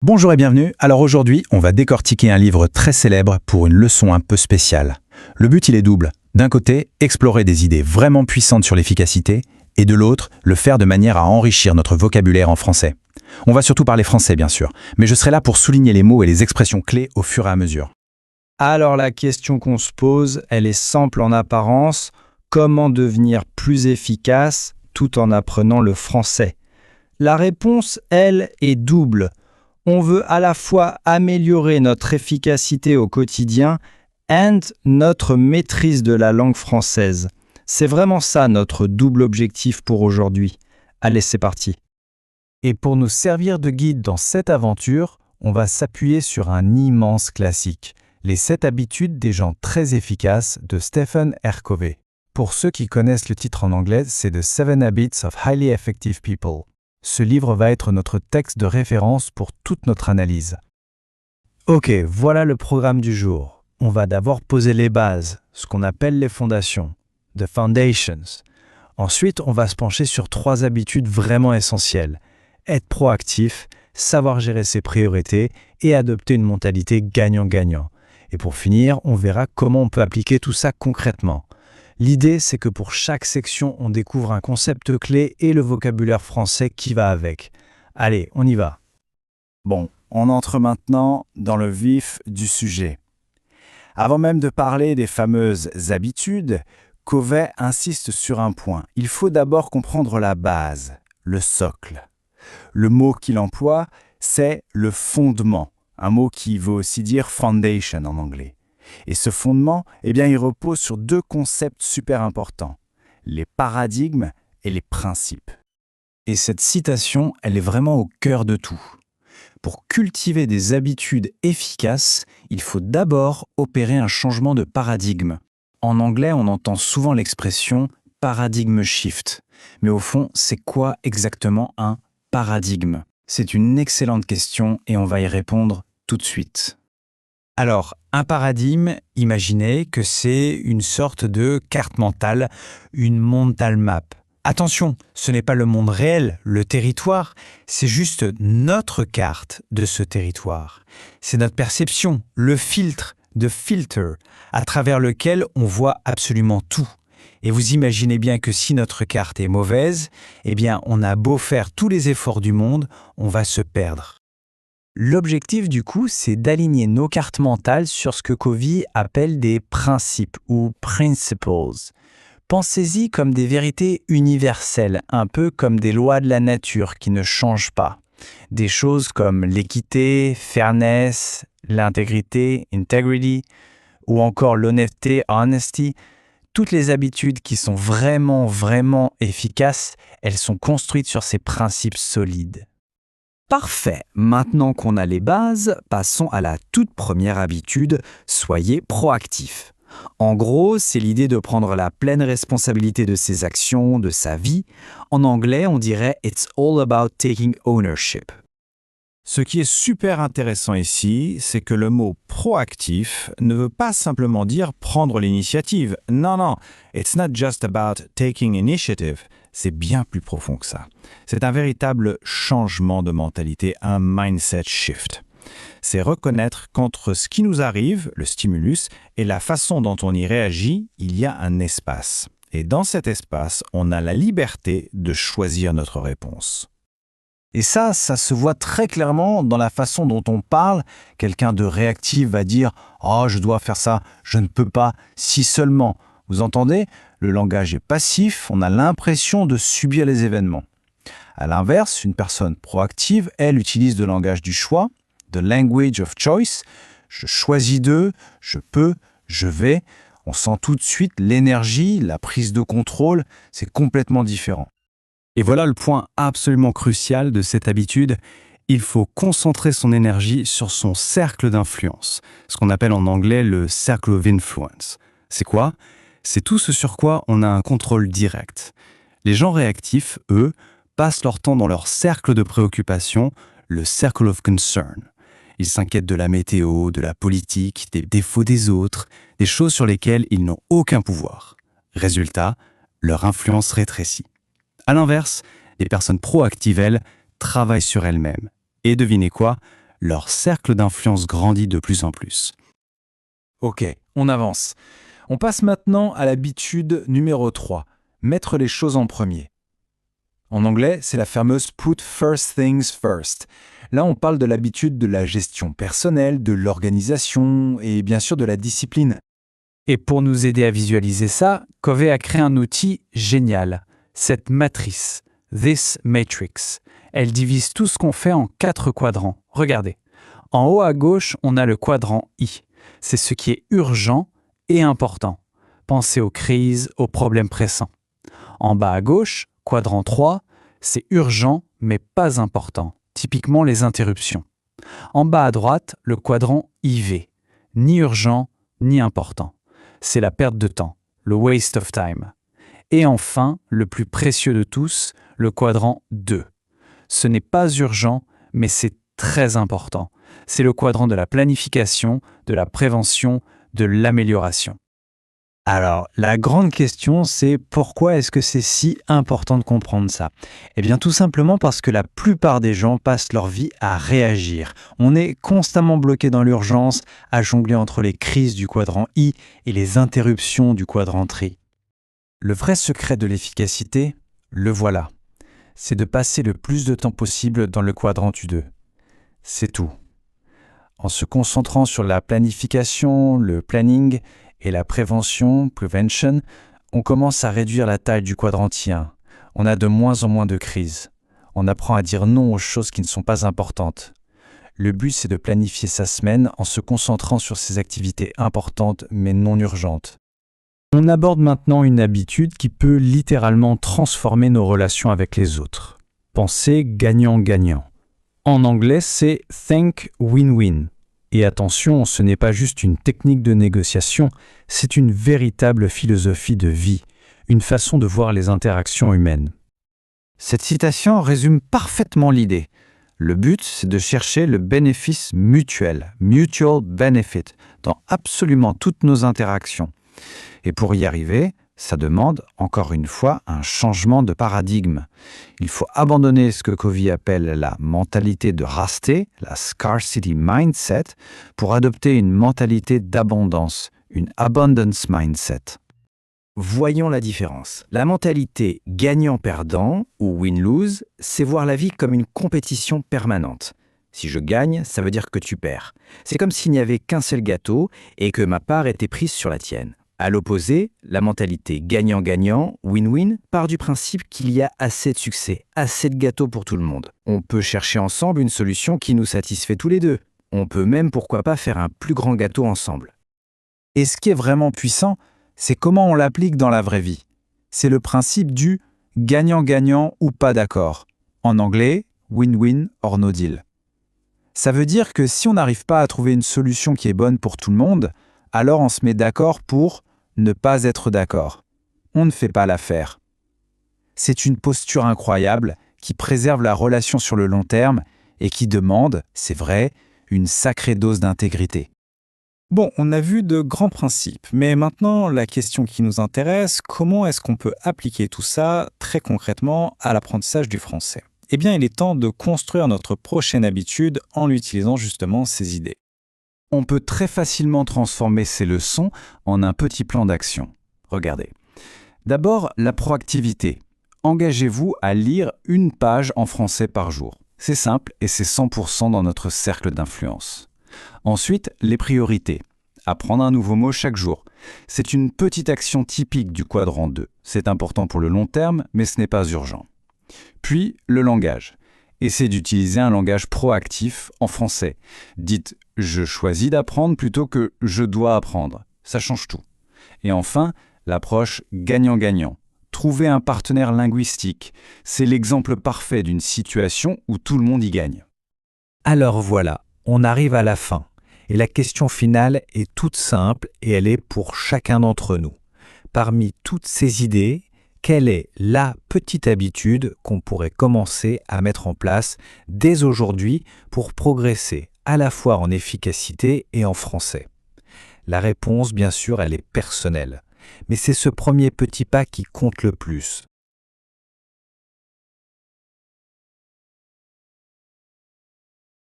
Bonjour et bienvenue. Alors aujourd'hui, on va décortiquer un livre très célèbre pour une leçon un peu spéciale. Le but, il est double. D'un côté, explorer des idées vraiment puissantes sur l'efficacité, et de l'autre, le faire de manière à enrichir notre vocabulaire en français. On va surtout parler français, bien sûr, mais je serai là pour souligner les mots et les expressions clés au fur et à mesure. Alors la question qu'on se pose, elle est simple en apparence. Comment devenir plus efficace tout en apprenant le français? La réponse, elle, est double. On veut à la fois améliorer notre efficacité au quotidien et notre maîtrise de la langue française. C'est vraiment ça notre double objectif pour aujourd'hui. Allez, c'est parti. Et pour nous servir de guide dans cette aventure, on va s'appuyer sur un immense classique, Les 7 habitudes des gens très efficaces de Stephen R. Covey. Pour ceux qui connaissent le titre en anglais, c'est The 7 Habits of Highly Effective People. Ce livre va être notre texte de référence pour toute notre analyse. Ok, voilà le programme du jour. On va d'abord poser les bases, ce qu'on appelle les fondations, the foundations. Ensuite, on va se pencher sur 3 habitudes vraiment essentielles. Être proactif, savoir gérer ses priorités et adopter une mentalité gagnant-gagnant. Et pour finir, on verra comment on peut appliquer tout ça concrètement. L'idée, c'est que pour chaque section, on découvre un concept clé et le vocabulaire français qui va avec. Allez, on y va. Bon, on entre maintenant dans le vif du sujet. Avant même de parler des fameuses habitudes, Covey insiste sur un point. Il faut d'abord comprendre la base, le socle. Le mot qu'il emploie, c'est le fondement, un mot qui veut aussi dire foundation en anglais. Et ce fondement, il repose sur 2 concepts super importants, les paradigmes et les principes. Et cette citation, elle est vraiment au cœur de tout. Pour cultiver des habitudes efficaces, il faut d'abord opérer un changement de paradigme. En anglais, on entend souvent l'expression « paradigm shift ». Mais au fond, c'est quoi exactement un paradigme? C'est une excellente question et on va y répondre tout de suite. Alors, un paradigme, imaginez que c'est une sorte de carte mentale, une mental map. Attention, ce n'est pas le monde réel, le territoire, c'est juste notre carte de ce territoire. C'est notre perception, le filtre, the filter, à travers lequel on voit absolument tout. Et vous imaginez bien que si notre carte est mauvaise, on a beau faire tous les efforts du monde, on va se perdre. L'objectif du coup, c'est d'aligner nos cartes mentales sur ce que Covey appelle des principes ou principles. Pensez-y comme des vérités universelles, un peu comme des lois de la nature qui ne changent pas. Des choses comme l'équité, fairness, l'intégrité, integrity, ou encore l'honnêteté, honesty. Toutes les habitudes qui sont vraiment efficaces, elles sont construites sur ces principes solides. Parfait, maintenant qu'on a les bases, passons à la toute première habitude, soyez proactif. En gros, c'est l'idée de prendre la pleine responsabilité de ses actions, de sa vie. En anglais, on dirait « It's all about taking ownership ». Ce qui est super intéressant ici, c'est que le mot proactif ne veut pas simplement dire prendre l'initiative. Non, it's not just about taking initiative. C'est bien plus profond que ça. C'est un véritable changement de mentalité, un mindset shift. C'est reconnaître qu'entre ce qui nous arrive, le stimulus, et la façon dont on y réagit, il y a un espace. Et dans cet espace, on a la liberté de choisir notre réponse. Et ça se voit très clairement dans la façon dont on parle. Quelqu'un de réactif va dire « Oh, je dois faire ça, je ne peux pas, si seulement ». Vous entendez? Le langage est passif, on a l'impression de subir les événements. À l'inverse, une personne proactive, elle utilise le langage du choix, the language of choice. Je choisis d'eux, je peux, je vais. On sent tout de suite l'énergie, la prise de contrôle, c'est complètement différent. Et voilà le point absolument crucial de cette habitude. Il faut concentrer son énergie sur son cercle d'influence, ce qu'on appelle en anglais le circle of influence. C'est quoi? C'est tout ce sur quoi on a un contrôle direct. Les gens réactifs, eux, passent leur temps dans leur cercle de préoccupation, le circle of concern. Ils s'inquiètent de la météo, de la politique, des défauts des autres, des choses sur lesquelles ils n'ont aucun pouvoir. Résultat, leur influence rétrécit. À l'inverse, les personnes proactives, elles, travaillent sur elles-mêmes. Et devinez quoi? leur cercle d'influence grandit de plus en plus. Ok, on avance. On passe maintenant à l'habitude numéro 3, mettre les choses en premier. En anglais, c'est la fameuse Put First Things First. Là, on parle de l'habitude de la gestion personnelle, de l'organisation et bien sûr de la discipline. Et pour nous aider à visualiser ça, Covey a créé un outil génial, cette matrice, This Matrix. Elle divise tout ce qu'on fait en 4 quadrants. Regardez. En haut à gauche, on a le quadrant I. C'est ce qui est urgent et important. Pensez aux crises, aux problèmes pressants. En bas à gauche, quadrant 3, c'est urgent mais pas important. Typiquement les interruptions. En bas à droite, le quadrant IV. Ni urgent, ni important. C'est la perte de temps, le waste of time. Et enfin, le plus précieux de tous, le quadrant 2. Ce n'est pas urgent, mais c'est très important. C'est le quadrant de la planification, de la prévention, de l'amélioration. Alors, la grande question, c'est pourquoi est-ce que c'est si important de comprendre ça? Eh bien, tout simplement parce que la plupart des gens passent leur vie à réagir. On est constamment bloqué dans l'urgence, à jongler entre les crises du quadrant I et les interruptions du quadrant TRI. Le vrai secret de l'efficacité, le voilà. C'est de passer le plus de temps possible dans le quadrant U2. C'est tout. En se concentrant sur la planification, le planning et la prévention, prevention, on commence à réduire la taille du quadrant I1. On a de moins en moins de crises. On apprend à dire non aux choses qui ne sont pas importantes. Le but, c'est de planifier sa semaine en se concentrant sur ses activités importantes mais non urgentes. On aborde maintenant une habitude qui peut littéralement transformer nos relations avec les autres. Pensez gagnant-gagnant. En anglais, c'est think win-win. Et attention, ce n'est pas juste une technique de négociation, c'est une véritable philosophie de vie, une façon de voir les interactions humaines. Cette citation résume parfaitement l'idée. Le but, c'est de chercher le bénéfice mutuel, mutual benefit, dans absolument toutes nos interactions. Et pour y arriver, ça demande, encore une fois, un changement de paradigme. Il faut abandonner ce que Covey appelle la mentalité de rareté, la scarcity mindset, pour adopter une mentalité d'abondance, une abundance mindset. Voyons la différence. La mentalité gagnant-perdant, ou win-lose, c'est voir la vie comme une compétition permanente. Si je gagne, ça veut dire que tu perds. C'est comme s'il n'y avait qu'un seul gâteau et que ma part était prise sur la tienne. À l'opposé, la mentalité gagnant-gagnant, win-win, part du principe qu'il y a assez de succès, assez de gâteaux pour tout le monde. On peut chercher ensemble une solution qui nous satisfait tous les deux. On peut même, pourquoi pas, faire un plus grand gâteau ensemble. Et ce qui est vraiment puissant, c'est comment on l'applique dans la vraie vie. C'est le principe du gagnant-gagnant ou pas d'accord. En anglais, win-win or no deal. Ça veut dire que si on n'arrive pas à trouver une solution qui est bonne pour tout le monde, alors on se met d'accord pour ne pas être d'accord. On ne fait pas l'affaire. C'est une posture incroyable qui préserve la relation sur le long terme et qui demande, c'est vrai, une sacrée dose d'intégrité. Bon, on a vu de grands principes, mais maintenant la question qui nous intéresse, comment est-ce qu'on peut appliquer tout ça très concrètement à l'apprentissage du français? Eh bien, il est temps de construire notre prochaine habitude en utilisant justement ces idées. On peut très facilement transformer ces leçons en un petit plan d'action. Regardez. D'abord, la proactivité. Engagez-vous à lire une page en français par jour. C'est simple et c'est 100% dans notre cercle d'influence. Ensuite, les priorités. Apprendre un nouveau mot chaque jour. C'est une petite action typique du quadrant 2. C'est important pour le long terme, mais ce n'est pas urgent. Puis, le langage. Essayez d'utiliser un langage proactif en français. Dites « je choisis d'apprendre » plutôt que « je dois apprendre ». Ça change tout. Et enfin, l'approche gagnant-gagnant. Trouver un partenaire linguistique. C'est l'exemple parfait d'une situation où tout le monde y gagne. Alors voilà, on arrive à la fin. Et la question finale est toute simple et elle est pour chacun d'entre nous. Parmi toutes ces idées, quelle est la petite habitude qu'on pourrait commencer à mettre en place dès aujourd'hui pour progresser à la fois en efficacité et en français? La réponse, bien sûr, elle est personnelle. Mais c'est ce premier petit pas qui compte le plus.